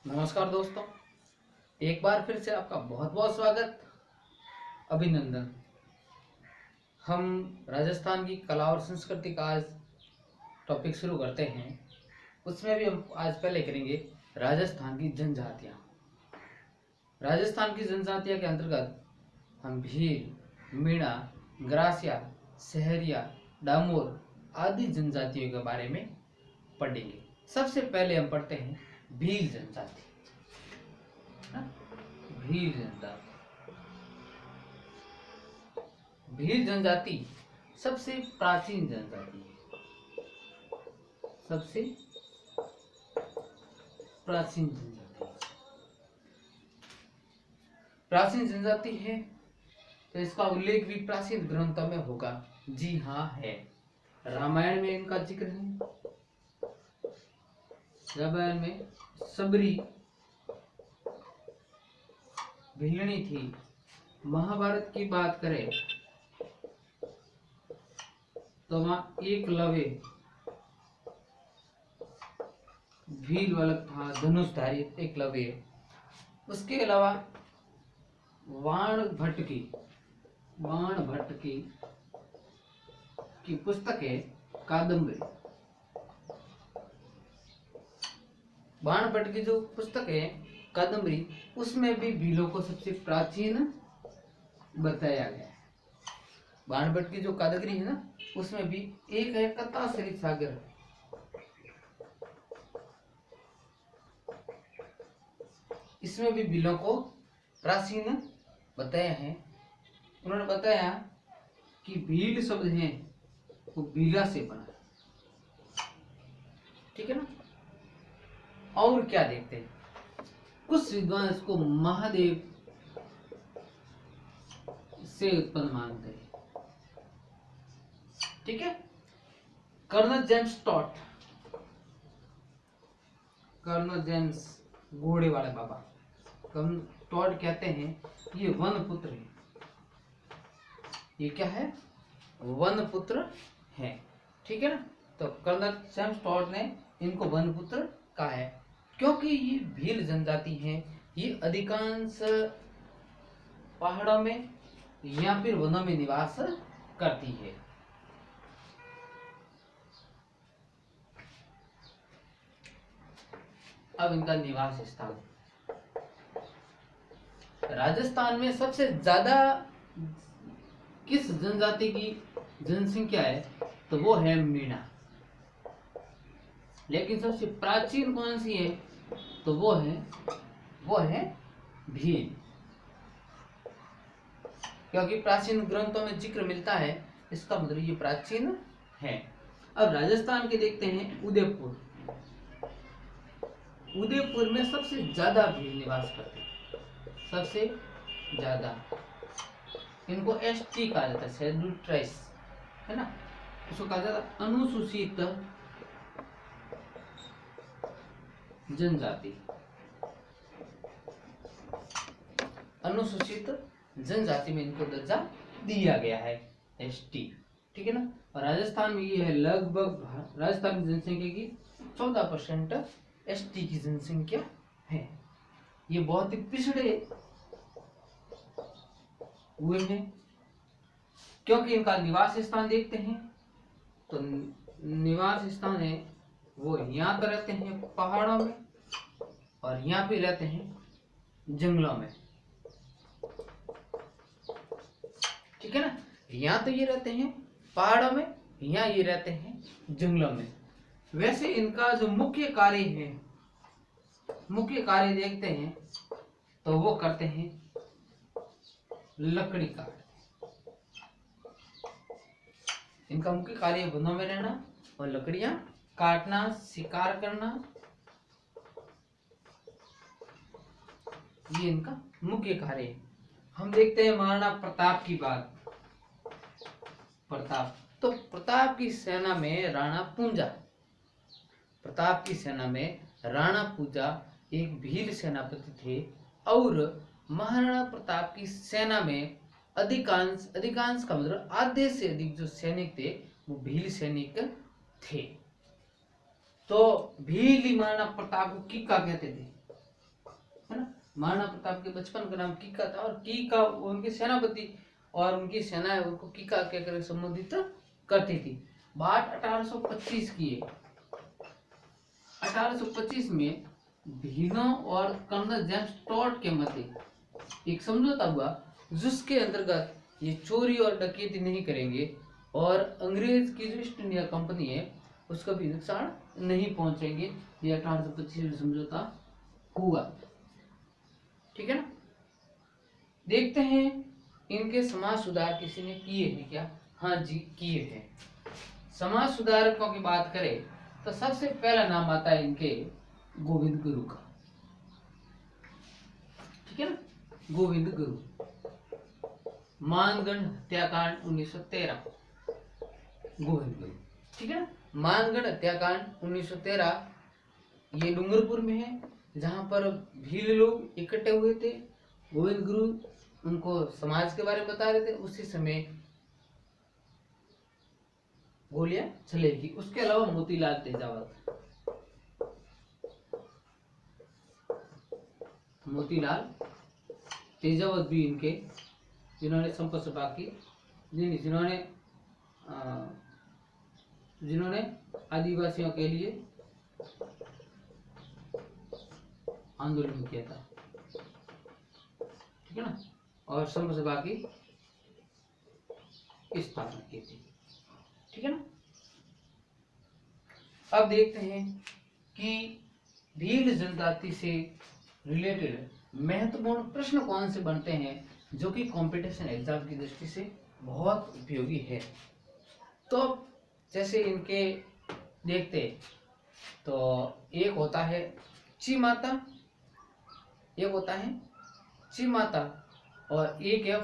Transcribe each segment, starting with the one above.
नमस्कार दोस्तों, एक बार फिर से आपका बहुत बहुत स्वागत, अभिनंदन। हम राजस्थान की कला और संस्कृति का आज टॉपिक शुरू करते हैं। उसमें भी हम आज पहले करेंगे राजस्थान की जनजातियाँ। राजस्थान की जनजातियाँ के अंतर्गत हम भील, मीणा, ग्रासिया, सहरिया, डामोर आदि जनजातियों के बारे में पढ़ेंगे। सबसे पहले हम पढ़ते हैं भील जनजाति। भील जनजाति भील जनजाति सबसे प्राचीन जनजाति है। सबसे प्राचीन जनजाति है, तो इसका उल्लेख भी प्राचीन ग्रंथों में होगा। जी हाँ, है। रामायण में इनका जिक्र है। रामायण में सबरी भिलनी थी। महाभारत की बात करें तो वहां एकलव्य भील बालक था, धनुषधारी एकलव्य। उसके अलावा बाण भट्ट की पुस्तक है कादम्बरी। बाण भट्ट की जो पुस्तक है कादम्बरी, उसमें भी भीलों को सबसे प्राचीन बताया गया है। बाण भट्ट की जो कादम्बरी है ना, उसमें भी एक है कथा सरित सागर। इसमें भी भीलों को प्राचीन बताया है। उन्होंने बताया कि भील शब्द है वो भीला से बना। ठीक है ना। और क्या देखते हैं, कुछ विद्वान इसको महादेव से उत्पन्न मानते हैं। ठीक है। कर्नल जेम्स घोड़े वाले बाबा टॉड कहते हैं ये वन पुत्र है। ये क्या है? वन पुत्र है। ठीक है ना। तो कर्नल जेम्स टॉड ने इनको वन पुत्र कहा है, क्योंकि ये भील जनजाति है। ये अधिकांश पहाड़ों में या फिर वनों में निवास करती है। अब इनका निवास स्थान राजस्थान में सबसे ज्यादा किस जनजाति की जनसंख्या है, तो वो है मीणा। लेकिन सबसे प्राचीन कौन सी है, तो वो है भील, क्योंकि प्राचीन ग्रंथों में जिक्र मिलता है, इसका मतलब ये प्राचीन है। अब राजस्थान के देखते हैं उदयपुर में सबसे ज्यादा भील निवास करते हैं। सबसे ज्यादा इनको एसटी कहा जाता है, शेड्यूल्ड ट्राइब्स, है ना। इसको कहा जाता है अनुसूचित जनजाति। अनुसूचित जनजाति में इनको दर्जा दिया गया है, एसटी। ठीक है ना। और राजस्थान में ये है लगभग राजस्थान की जनसंख्या की 14% एसटी की जनसंख्या है। ये बहुत ही पिछड़े हुए हैं, क्योंकि इनका निवास स्थान देखते हैं तो निवास स्थान है वो यहाँ तो रहते हैं पहाड़ों में, और यहाँ पे रहते हैं जंगलों में। ठीक है ना। यहाँ तो ये रहते हैं पहाड़ों में, यहाँ ये रहते हैं जंगलों में। वैसे इनका जो मुख्य कार्य देखते हैं तो वो करते हैं लकड़ी काट। इनका मुख्य कार्य वनों में रहना और लकड़ियां काटना, शिकार करना, ये इनका मुख्य कार्य है। हम देखते हैं महाराणा प्रताप की बात। प्रताप की सेना में राणा पूजा एक भील सेनापति थे, और महाराणा प्रताप की सेना में अधिकांश का मतलब आधे से अधिक जो सैनिक थे वो भील सैनिक थे। तो भील महाराणा प्रताप को किक्का कहते थे। है ना। महाराणा प्रताप के बचपन का नाम कीका था और कीका उनके सेनापति और उनकी सेना है उनको कीका कहकर संबोधित करती थी। बात 1825 की है। 1825 में भीलों और कर्नल जेम्स टॉड के मध्य एक समझौता हुआ जिसके अंतर्गत ये चोरी और डकैती नहीं करेंगे और अंग्रेज की जो ईस्ट इंडिया कंपनी है उसका भी नुकसान नहीं पहुंचेंगे। ये 1825 में समझौता हुआ। ठीक है ना। देखते हैं इनके समाज सुधार किसी ने किए हैं क्या। हाँ जी किए हैं। समाज सुधारकों की बात करें तो सबसे पहला नाम आता है इनके गोविंद गुरु का। ठीक है ना। गोविंद गुरु। मानगढ़ हत्याकांड 1913। गोविंद गुरु। ठीक है ना। मानगढ़ हत्याकांड 1913 ये डूंगरपुर में है जहां पर भील लोग इकट्ठे हुए थे। गोविंद गुरु उनको समाज के बारे में बता रहे थे। उसी समय गोलियां चलेगी। उसके अलावा मोतीलाल तेजावत। मोतीलाल तेजावत भी इनके जिन्होंने संपर्क सभा की जिन्होंने आदिवासियों के लिए आंदोलन किया था। ठीक है ना। और संपर्क सभा की स्थापना की थी। ठीक है ना। अब देखते हैं कि भील जनजाति से रिलेटेड महत्वपूर्ण प्रश्न कौन से बनते हैं जो कि कंपटीशन एग्जाम की दृष्टि से बहुत उपयोगी है। तो जैसे इनके देखते तो एक होता है चिमाता, एक होता है चिमाता और एक है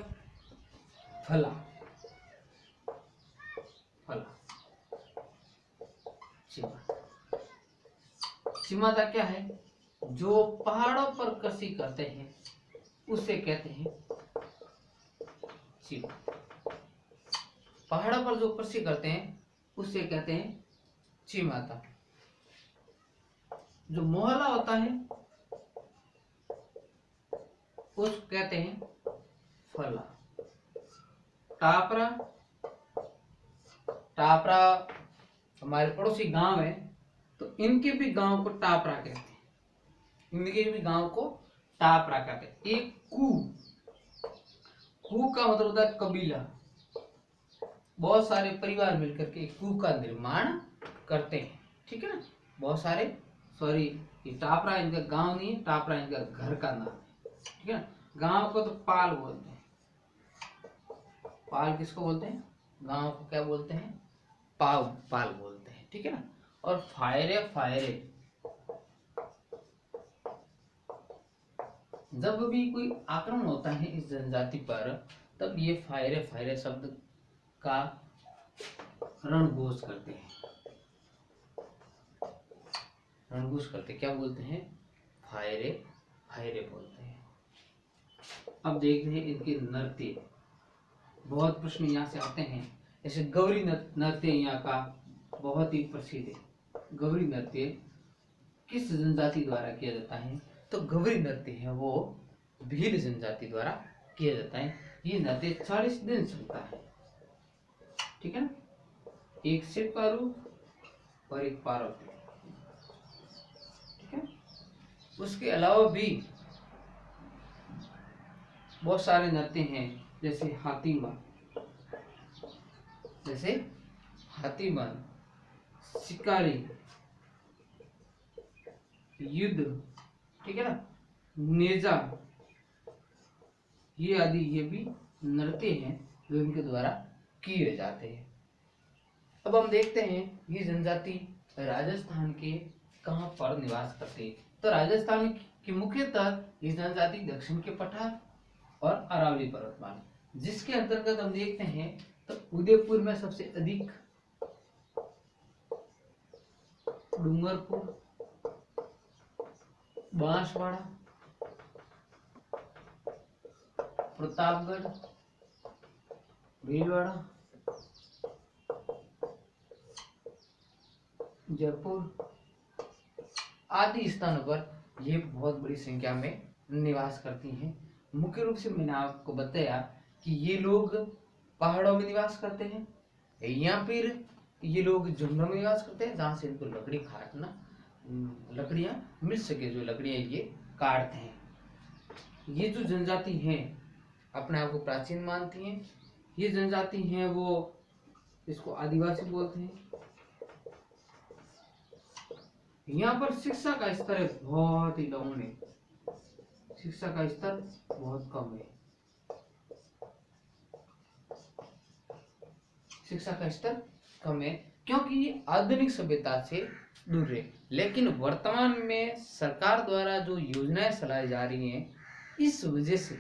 फला। चिमाता क्या है। जो पहाड़ों पर कृषि करते हैं उसे कहते हैं चिमा। पहाड़ों पर जो कृषि करते हैं उसे कहते हैं चिमाता। जो मोहला होता है उस कहते हैं फला। टापरा, टापरा हमारे पड़ोसी गांव है तो इनके भी गांव को टापरा कहते हैं। इनके भी गांव को टापरा कहते हैं। एक कू, कू का मतलब होता है कबीला। बहुत सारे परिवार मिलकर के कू का निर्माण करते हैं। ठीक है ना। बहुत सारे सॉरी ये टापरा इनका गांव नहीं है, टापरा इनका घर का नाम है। ठीक है ना। गांव को तो पाल बोलते हैं। पाल किसको बोलते हैं। गांव को क्या बोलते हैं। पाल बोलते हैं। ठीक है ना। और फायरे, फायरे जब भी कोई आक्रमण होता है इस जनजाति पर तब ये फायरे फायरे शब्द का रणघोष करते हैं। रणघोष करते क्या बोलते हैं। फायरे फायरे बोलते हैं। अब देखते हैं इनके नृत्य। बहुत प्रश्न यहाँ से आते हैं। जैसे गौरी नृत्य यहाँ का बहुत ही प्रसिद्ध है। गौरी नृत्य किस जनजाति द्वारा किया जाता है तो गौरी नृत्य है वो भील जनजाति द्वारा किया जाता है। ये नृत्य 40 दिन चलता है। ठीक है ना। एक शिव का रूप और एक पार्वती। ठीक है। उसके अलावा भी बहुत सारे नृत्य हैं जैसे हाथीमन, शिकारी, युद्ध। ठीक है ना। नेजा, ये आदि ये भी नृत्य हैं जो इनके द्वारा किए जाते हैं। अब हम देखते हैं ये जनजाति राजस्थान के कहां पर निवास करते हैं। तो राजस्थान की मुख्यतः ये जनजाति दक्षिण के पठार और अरावली पर्वतमाला जिसके अंतर्गत हम देखते हैं तो उदयपुर में सबसे अधिक, डूंगरपुर, बांसवाड़ा, प्रतापगढ़, भीलवाड़ा, जयपुर आदि स्थानों पर ये बहुत बड़ी संख्या में निवास करती हैं। मुख्य रूप से मैंने आपको बताया कि ये लोग पहाड़ों में निवास करते हैं या फिर ये लोग जंगलों में निवास करते हैं, जहाँ से इनको लकड़ी काटना, लकड़ियाँ मिल सके, जो लकड़ियाँ ये काटते हैं। ये जो जनजाति हैं अपने आप को प्राचीन मानती हैं। ये जनजाति हैं वो इसको आदिवासी बोलते हैं। यहाँ पर शिक्षा का स्तर है बहुत ही डाउन है, शिक्षा का स्तर बहुत कम है, शिक्षा का स्तर कम है, क्योंकि ये आधुनिक सभ्यता से दूर है। लेकिन वर्तमान में सरकार द्वारा जो योजनाएं चलाई जा रही हैं, इस वजह से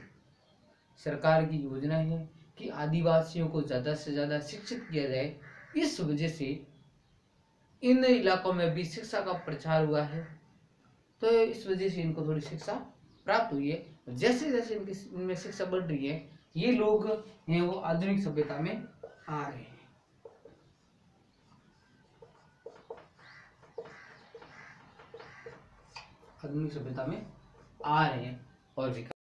सरकार की योजना है कि आदिवासियों को ज्यादा से ज्यादा शिक्षित किया जाए। इस वजह से इन इलाकों में भी शिक्षा का प्रचार हुआ है, तो इस वजह से इनको थोड़ी शिक्षा प्राप्त हुई है। जैसे जैसे इनमें शिक्षा बढ़ रही है, ये लोग हैं वो आधुनिक सभ्यता में आ रहे हैं। आधुनिक सभ्यता में आ रहे हैं और विकास